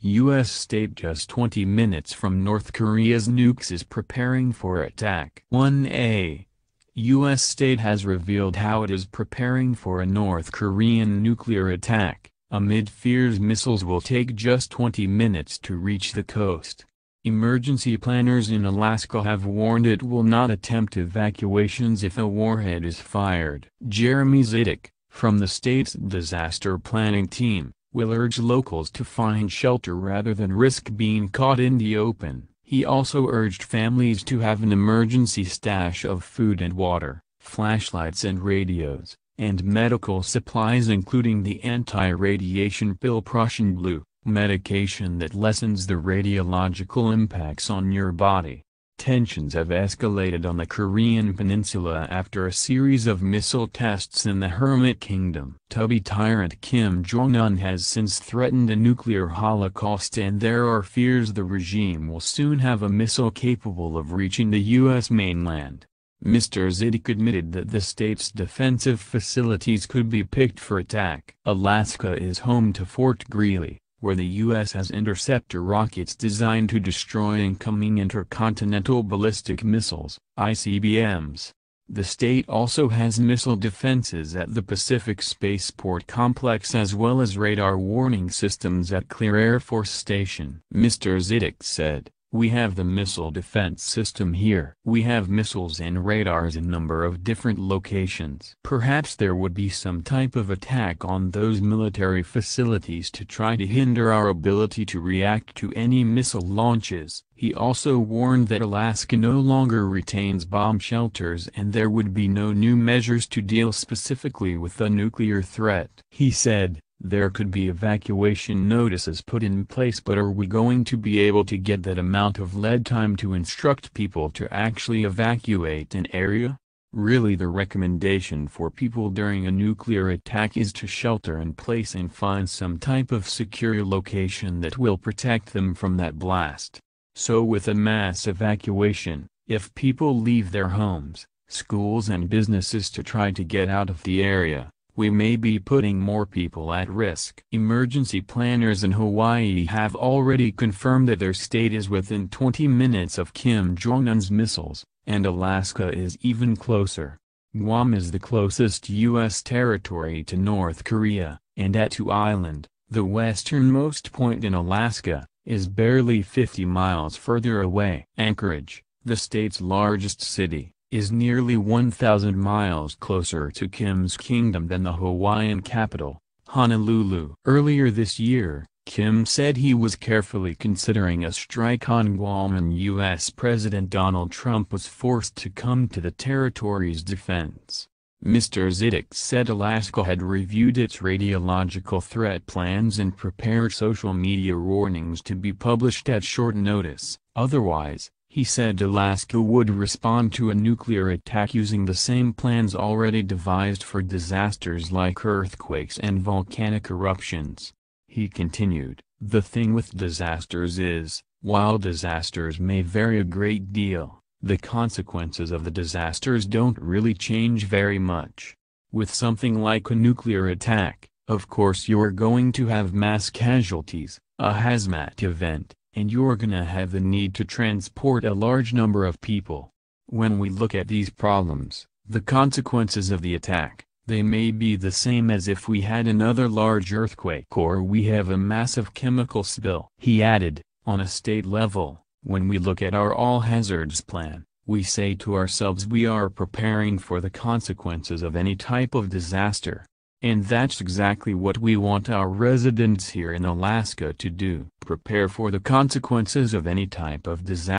U.S. state just 20 minutes from North Korea's nukes is preparing for attack. 1A. U.S. state has revealed how it is preparing for a North Korean nuclear attack, amid fears missiles will take just 20 minutes to reach the coast. Emergency planners in Alaska have warned it will not attempt evacuations if a warhead is fired. Jeremy Zidek, from the state's disaster planning team, will urge locals to find shelter rather than risk being caught in the open. He also urged families to have an emergency stash of food and water, flashlights and radios, and medical supplies including the anti-radiation pill Prussian blue, medication that lessens the radiological impacts on your body. Tensions have escalated on the Korean peninsula after a series of missile tests in the Hermit Kingdom. Tubby tyrant Kim Jong-un has since threatened a nuclear holocaust, and there are fears the regime will soon have a missile capable of reaching the U.S. mainland. Mr. Zidek admitted that the state's defensive facilities could be picked for attack. Alaska is home to Fort Greely, where the U.S. has interceptor rockets designed to destroy incoming intercontinental ballistic missiles, ICBMs. The state also has missile defenses at the Pacific Spaceport Complex as well as radar warning systems at Clear Air Force Station. Mr. Zidek said, "We have the missile defense system here. We have missiles and radars in a number of different locations. Perhaps there would be some type of attack on those military facilities to try to hinder our ability to react to any missile launches." He also warned that Alaska no longer retains bomb shelters and there would be no new measures to deal specifically with the nuclear threat. He said, "There could be evacuation notices put in place, but are we going to be able to get that amount of lead time to instruct people to actually evacuate an area? Really, the recommendation for people during a nuclear attack is to shelter in place and find some type of secure location that will protect them from that blast. So with a mass evacuation, if people leave their homes, schools and businesses to try to get out of the area, we may be putting more people at risk." Emergency planners in Hawaii have already confirmed that their state is within 20 minutes of Kim Jong-un's missiles, and Alaska is even closer. Guam is the closest U.S. territory to North Korea, and Attu Island, the westernmost point in Alaska, is barely 50 miles further away. Anchorage, the state's largest city, is nearly 1,000 miles closer to Kim's kingdom than the Hawaiian capital, Honolulu. Earlier this year, Kim said he was carefully considering a strike on Guam, and U.S. President Donald Trump was forced to come to the territory's defense. Mr. Zidek said Alaska had reviewed its radiological threat plans and prepared social media warnings to be published at short notice. Otherwise, he said Alaska would respond to a nuclear attack using the same plans already devised for disasters like earthquakes and volcanic eruptions. He continued, "The thing with disasters is, while disasters may vary a great deal, the consequences of the disasters don't really change very much. With something like a nuclear attack, of course you're going to have mass casualties, a hazmat event, and you're gonna have the need to transport a large number of people. When we look at these problems, the consequences of the attack, they may be the same as if we had another large earthquake or we have a massive chemical spill." He added, "On a state level, when we look at our all-hazards plan, we say to ourselves we are preparing for the consequences of any type of disaster. And that's exactly what we want our residents here in Alaska to do. Prepare for the consequences of any type of disaster."